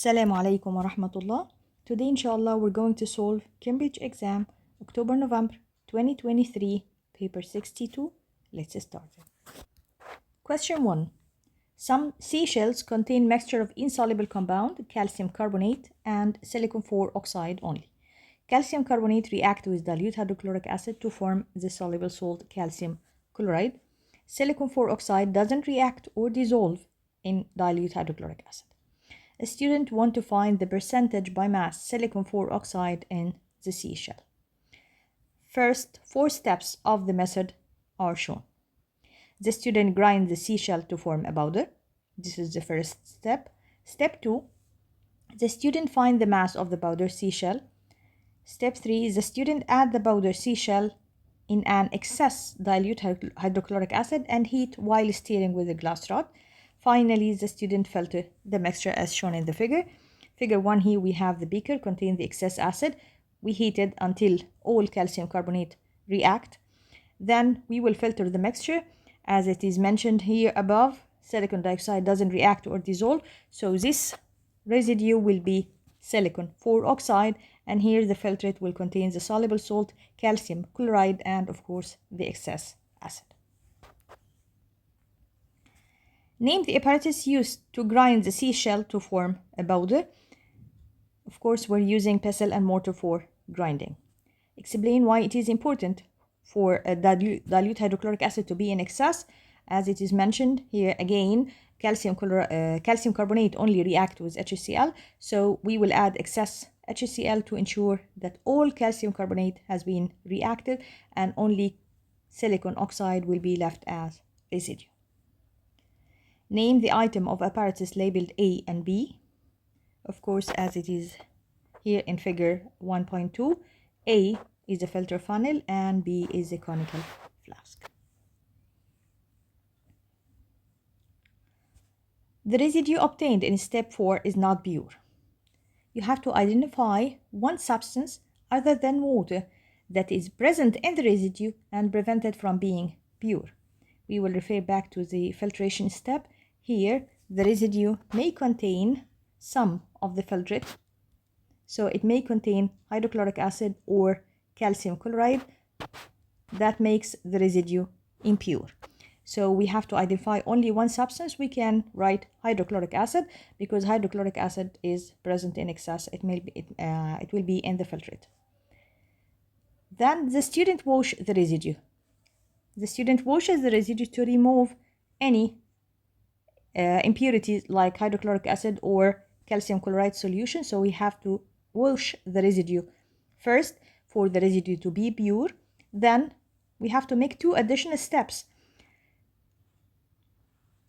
Assalamu alaikum wa rahmatullah. Today, inshallah, we're going to solve Cambridge exam, October-November 2023, paper 62. Let's start. Question 1. Some seashells contain mixture of insoluble compound, calcium carbonate, and silicon 4 oxide only. Calcium carbonate react with dilute hydrochloric acid to form the soluble salt calcium chloride. Silicon 4 oxide doesn't react or dissolve in dilute hydrochloric acid. A student wants to find the percentage by mass silicon 4 oxide in the seashell. First, 4 steps of the method are shown. The student grinds the seashell to form a powder. This is the first step. Step 2, the student finds the mass of the powder seashell. Step 3, the student adds the powder seashell in an excess dilute hydrochloric acid and heat while stirring with a glass rod. Finally, the student filter the mixture as shown in the figure. Figure 1, here we have the beaker containing the excess acid. We heat it until all calcium carbonate react. Then we will filter the mixture. As it is mentioned here above, silicon dioxide doesn't react or dissolve, so this residue will be silicon 4 oxide, and here the filtrate will contain the soluble salt, calcium chloride, and of course the excess acid. Name the apparatus used to grind the seashell to form a powder. Of course, we're using pestle and mortar for grinding. Explain why it is important for a dilute hydrochloric acid to be in excess. As it is mentioned here again, calcium carbonate only react with HCl, so we will add excess HCl to ensure that all calcium carbonate has been reacted and only silicon oxide will be left as residue. Name the item of apparatus labeled A and B. Of course, as it is here in figure 1.2, A is a filter funnel and B is a conical flask. The residue obtained in step 4 is not pure. You have to identify one substance other than water that is present in the residue and prevent it from being pure. We will refer back to the filtration step. Here, the residue may contain some of the filtrate, so it may contain hydrochloric acid or calcium chloride. That makes the residue impure. So we have to identify only one substance. We can write hydrochloric acid because hydrochloric acid is present in excess. It will be in the filtrate. Then the student washes the residue. The student washes the residue to remove any impurities like hydrochloric acid or calcium chloride solution. So we have to wash the residue first for the residue to be pure. Then we have to make 2 additional steps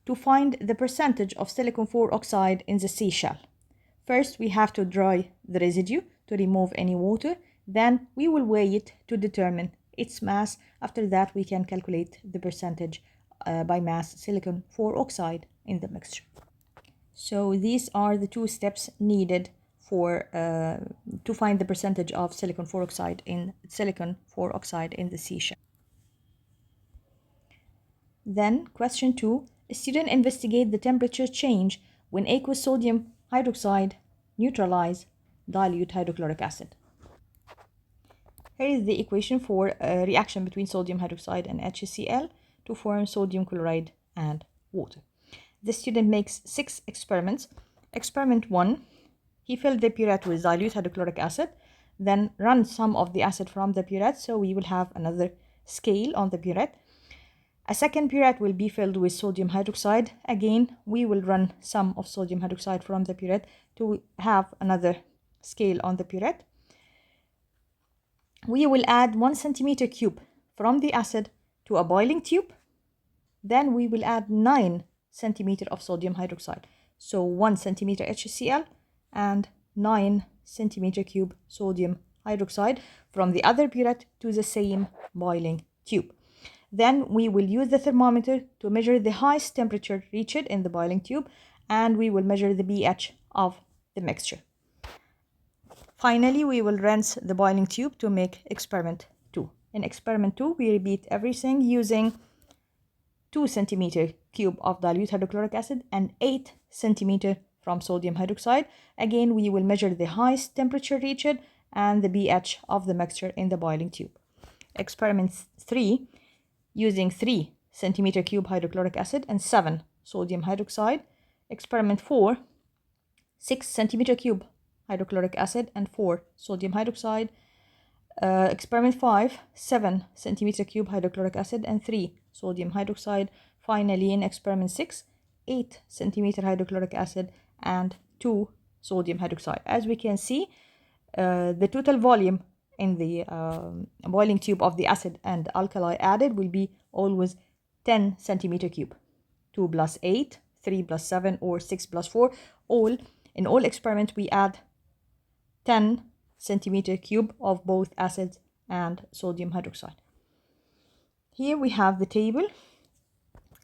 to find the percentage of silicon 4 oxide in the seashell. First, we have to dry the residue to remove any water. Then we will weigh it to determine its mass. After that, we can calculate the percentage by mass silicon 4 oxide in the mixture. So these are the 2 steps needed for to find the percentage of silicon 4 oxide in the seashell. Then question 2, a student investigate the temperature change when aqueous sodium hydroxide neutralize dilute hydrochloric acid. Here is the equation for a reaction between sodium hydroxide and HCl to form sodium chloride and water. The student makes 6 experiments. Experiment 1, he filled the purette with dilute hydrochloric acid, then run some of the acid from the purette, so we will have another scale on the purette. A second purette will be filled with sodium hydroxide. Again, we will run some of sodium hydroxide from the purette to have another scale on the purette. We will add 1 centimeter cube from the acid to a boiling tube. Then we will add 9 centimeter of sodium hydroxide. So 1 centimeter HCl and 9 centimeter cube sodium hydroxide from the other purette to the same boiling tube. Then we will use the thermometer to measure the highest temperature reached in the boiling tube, and we will measure the pH of the mixture. Finally, we will rinse the boiling tube to make experiment 2. In experiment 2, we repeat everything using 2 centimeter cube of dilute hydrochloric acid and 8 centimeter from sodium hydroxide. Again, we will measure the highest temperature reached and the pH of the mixture in the boiling tube. Experiment 3, using 3 centimeter cube hydrochloric acid and 7 sodium hydroxide. Experiment 4, 6 centimeter cube hydrochloric acid and 4 sodium hydroxide. Experiment 5, 7 centimeter cube hydrochloric acid and 3 sodium hydroxide. Finally, in experiment 6, 8 centimeter hydrochloric acid and 2 sodium hydroxide. As we can see, the total volume in the boiling tube of the acid and alkali added will be always 10 centimeter cube. 2 plus 8, 3 plus 7, or 6 plus 4. In all experiments, we add 10 centimeter cube of both acids and sodium hydroxide. Here we have the table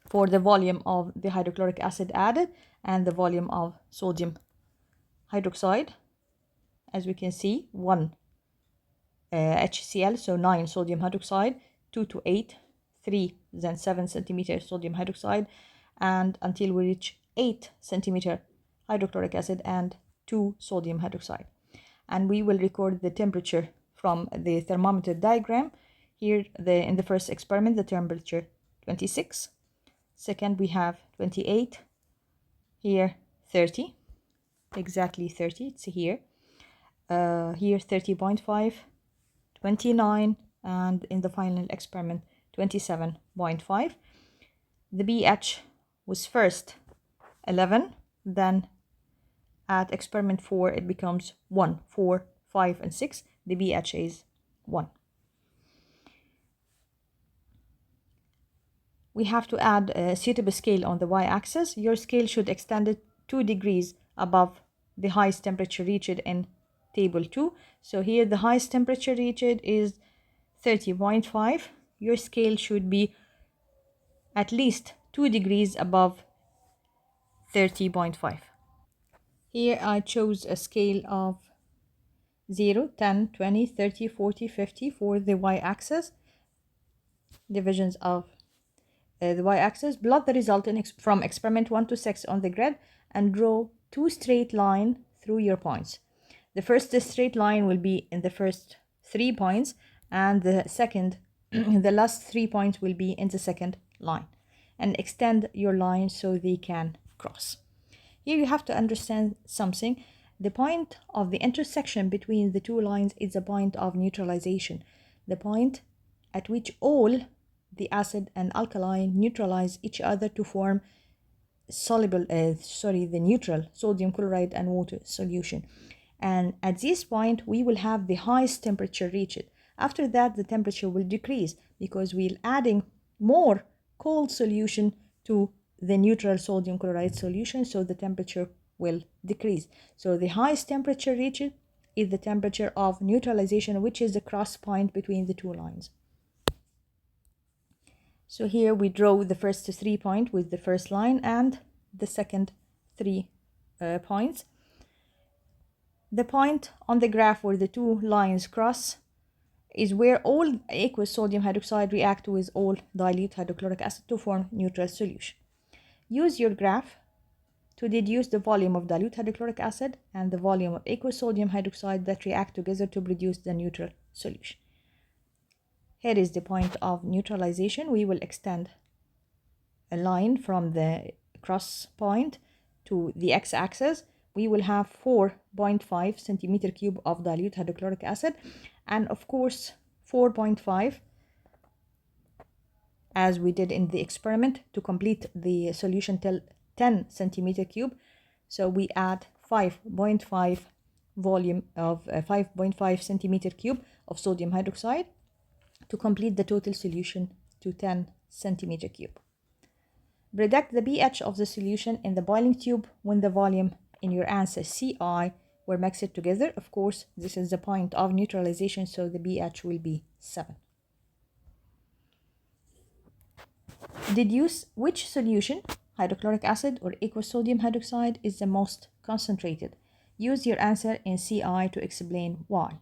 for the volume of the hydrochloric acid added and the volume of sodium hydroxide. As we can see, 1 HCl, so 9 sodium hydroxide, 2 to 8, 3, then 7 centimeter sodium hydroxide, and until we reach 8 centimeter hydrochloric acid and 2 sodium hydroxide. And we will record the temperature from the thermometer diagram. Here, in the first experiment, the temperature 26. Second, we have 28. Here, 30. Exactly 30. It's here. Here, 30.5, 29, and in the final experiment, 27.5. The pH was first 11, then at experiment 4, it becomes 1, 4, 5, and 6. The pH is 1. We have to add a suitable scale on the y-axis. Your scale should extend it 2 degrees above the highest temperature reached in table 2. So here the highest temperature reached is 30.5. Your scale should be at least 2 degrees above 30.5. Here I chose a scale of 0, 10, 20, 30, 40, 50 for the y-axis. Divisions of the y-axis. Plot the result from experiment 1 to 6 on the grid and draw 2 straight lines through your points. The first straight line will be in the first 3 points, and the second, the last 3 points will be in the second line. And extend your lines so they can cross. Here you have to understand something. The point of the intersection between the 2 lines is the point of neutralization, the point at which all the acid and alkali neutralize each other to form the neutral sodium chloride and water solution. And at this point, we will have the highest temperature reached. After that, the temperature will decrease because we're adding more cold solution to the neutral sodium chloride solution, so the temperature will decrease. So the highest temperature reached is the temperature of neutralization, which is the cross point between the 2 lines. So here we draw the first 3 points with the first line and the second 3 points. The point on the graph where the 2 lines cross is where all aqueous sodium hydroxide react with all dilute hydrochloric acid to form neutral solution. Use your graph to deduce the volume of dilute hydrochloric acid and the volume of aqueous sodium hydroxide that react together to produce the neutral solution. Here is the point of neutralization. We will extend a line from the cross point to the x-axis. We will have 4.5 centimeter cube of dilute hydrochloric acid, and of course 4.5 as we did in the experiment to complete the solution till 10 centimeter cube. So we add 5.5 volume of 5.5 centimeter cube of sodium hydroxide to complete the total solution to 10 centimeter cube. Predict the pH of the solution in the boiling tube when the volume in your answer CI were mixed together. Of course, this is the point of neutralization, so the pH will be 7. Deduce which solution, hydrochloric acid or aqueous sodium hydroxide, is the most concentrated. Use your answer in CI to explain why.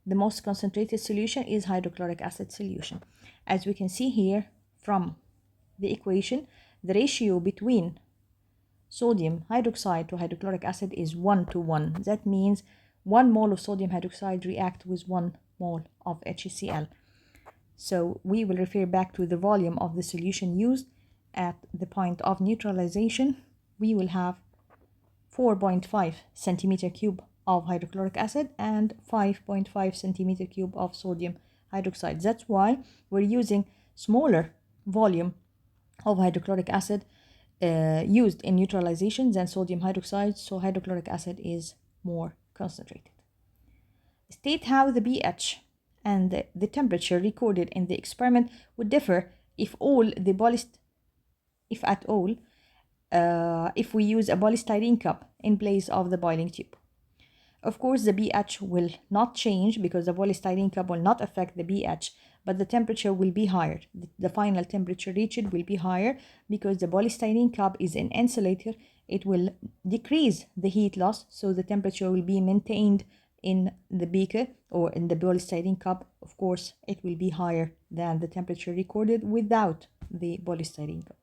The most concentrated solution is hydrochloric acid solution. As we can see here from the equation, the ratio between sodium hydroxide to hydrochloric acid is 1:1. That means 1 mole of sodium hydroxide react with 1 mole of HCl. So we will refer back to the volume of the solution used at the point of neutralization. We will have 4.5 centimeter cube of hydrochloric acid and 5.5 centimeter cube of sodium hydroxide. That's why we're using smaller volume of hydrochloric acid used in neutralization than sodium hydroxide, so hydrochloric acid is more concentrated. State how the pH and the temperature recorded in the experiment would differ if at all, if we use a polystyrene cup in place of the boiling tube. Of course, the pH will not change because the polystyrene cup will not affect the pH, but the temperature will be higher. The final temperature reached will be higher because the polystyrene cup is an insulator. It will decrease the heat loss, so the temperature will be maintained in the beaker or in the polystyrene cup. Of course, it will be higher than the temperature recorded without the polystyrene cup.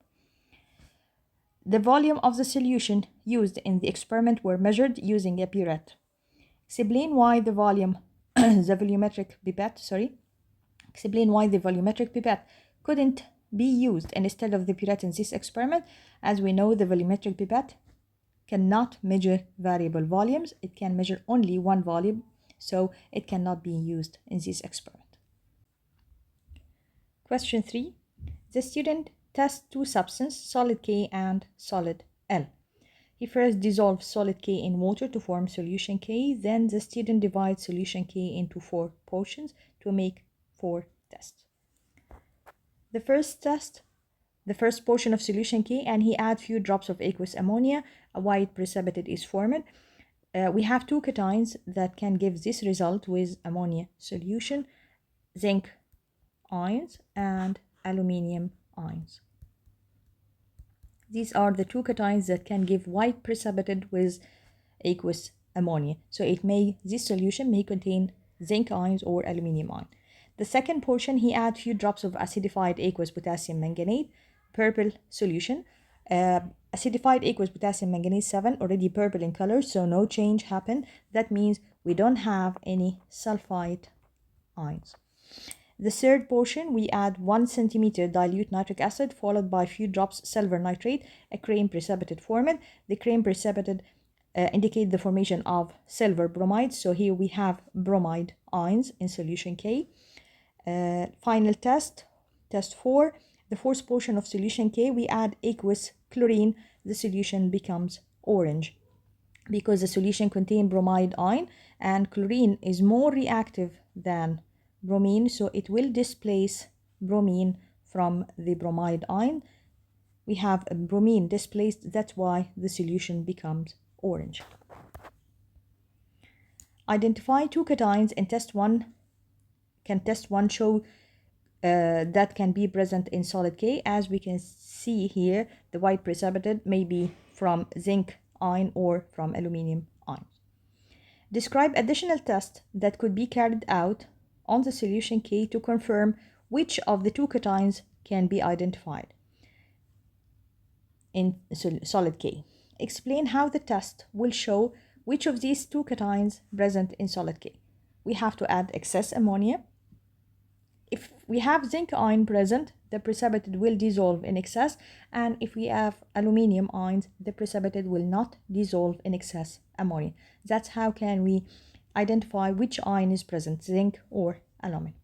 The volume of the solution used in the experiment were measured using a pipette. Explain why the volumetric pipette couldn't be used instead of the pipette in this experiment. As we know, the volumetric pipette cannot measure variable volumes. It can measure only one volume, so it cannot be used in this experiment. Question 3. The student tests two substances, solid K and solid L. He first dissolves solid K in water to form solution K. Then the student divides solution K into 4 portions to make 4 tests. The first portion of solution K, and he adds few drops of aqueous ammonia. A white precipitate is formed. We have 2 cations that can give this result with ammonia solution: zinc ions and aluminium ions. These are the 2 cations that can give white precipitate with aqueous ammonia. So this solution may contain zinc ions or aluminium ion. The second portion, he adds few drops of acidified aqueous potassium manganate, purple solution. Acidified aqueous potassium manganate 7, already purple in color, so no change happened. That means we don't have any sulfide ions. The third portion, we add 1 centimeter dilute nitric acid followed by a few drops silver nitrate, a cream precipitate formed. The cream precipitate indicate the formation of silver bromide, so here we have bromide ions in solution K. Final test 4. The fourth portion of solution K, we add aqueous chlorine. The solution becomes orange because the solution contains bromide ion, and chlorine is more reactive than bromine, so it will displace bromine from the bromide ion. We have a bromine displaced, that's why the solution becomes orange. Identify 2 cations in test 1. Can test 1 show that can be present in solid K? As we can see here, the white precipitate may be from zinc ion or from aluminium ion. Describe additional tests that could be carried out on the solution K to confirm which of the 2 cations can be identified in solid K. Explain how the test will show which of these 2 cations present in solid K. We have to add excess ammonia. If we have zinc ion present, the precipitate will dissolve in excess, and if we have aluminium ions, the precipitate will not dissolve in excess ammonia. That's how can we identify which ion is present, zinc or aluminum.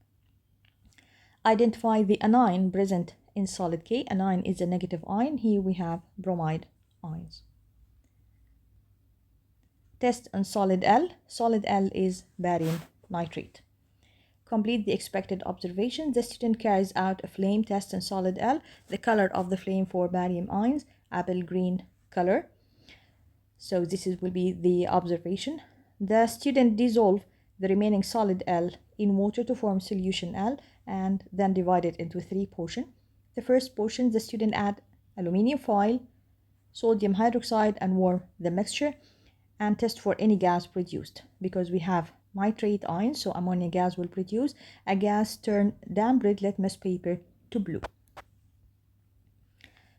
Identify the anion present in solid K. Anion is a negative ion. Here we have bromide ions. Test on solid L. Solid L is barium nitrate. Complete the expected observation. The student carries out a flame test on solid L. The color of the flame for barium ions, apple green color. So this will be the observation. The student dissolve the remaining solid L in water to form solution L and then divide it into 3 portions. The first portion, the student add aluminium foil, sodium hydroxide, and warm the mixture and test for any gas produced. Because we have nitrate ions, so ammonia gas will produce a gas turn damp red litmus paper to blue.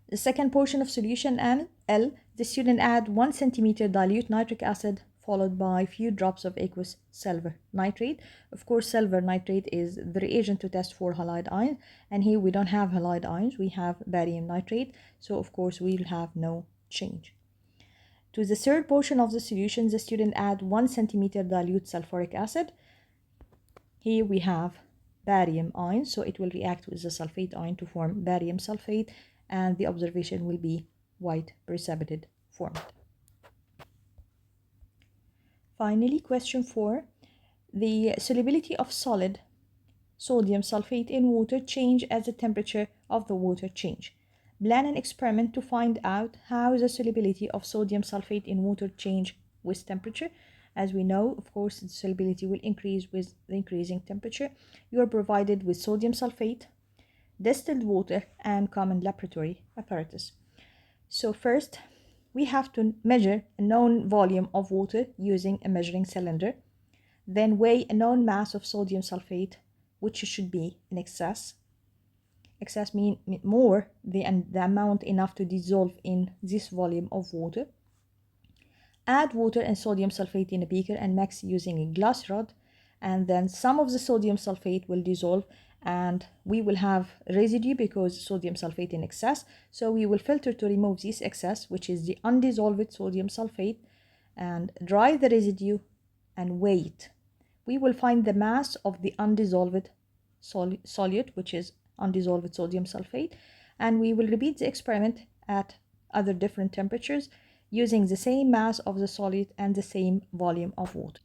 The second portion of solution L, The student add 1 centimeter dilute nitric acid followed by few drops of aqueous silver nitrate. Of course, silver nitrate is the reagent to test for halide ions, and here we don't have halide ions, we have barium nitrate, so of course we'll have no change. To the third portion of the solution, the student add 1 centimeter dilute sulfuric acid. Here we have barium ion, so it will react with the sulfate ion to form barium sulfate, and the observation will be white precipitated format. Finally, question 4. The solubility of solid sodium sulfate in water change as the temperature of the water change. Plan an experiment to find out how the solubility of sodium sulfate in water change with temperature. As we know, of course, the solubility will increase with the increasing temperature. You are provided with sodium sulfate, distilled water, and common laboratory apparatus. So first, we have to measure a known volume of water using a measuring cylinder, then weigh a known mass of sodium sulfate, which should be in excess. Excess means more than the amount enough to dissolve in this volume of water. Add water and sodium sulfate in a beaker and mix using a glass rod, and then some of the sodium sulfate will dissolve and we will have residue because sodium sulfate in excess. So we will filter to remove this excess, which is the undissolved sodium sulfate, and dry the residue and weigh it. We will find the mass of the undissolved solute, which is undissolved sodium sulfate, and we will repeat the experiment at other different temperatures using the same mass of the solute and the same volume of water.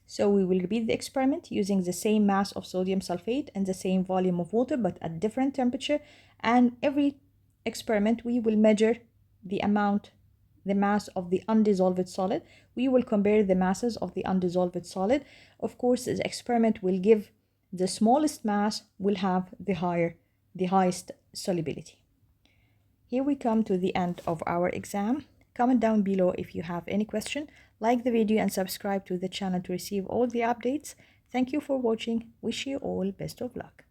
So we will repeat the experiment using the same mass of sodium sulfate and the same volume of water, but at different temperature. And every experiment, we will measure the mass of the undissolved solid. We will compare the masses of the undissolved solid. Of course, the experiment will give the smallest mass will have the highest solubility. Here we come to the end of our exam. Comment down below if you have any question. Like the video and subscribe to the channel to receive all the updates. Thank you for watching. Wish you all best of luck.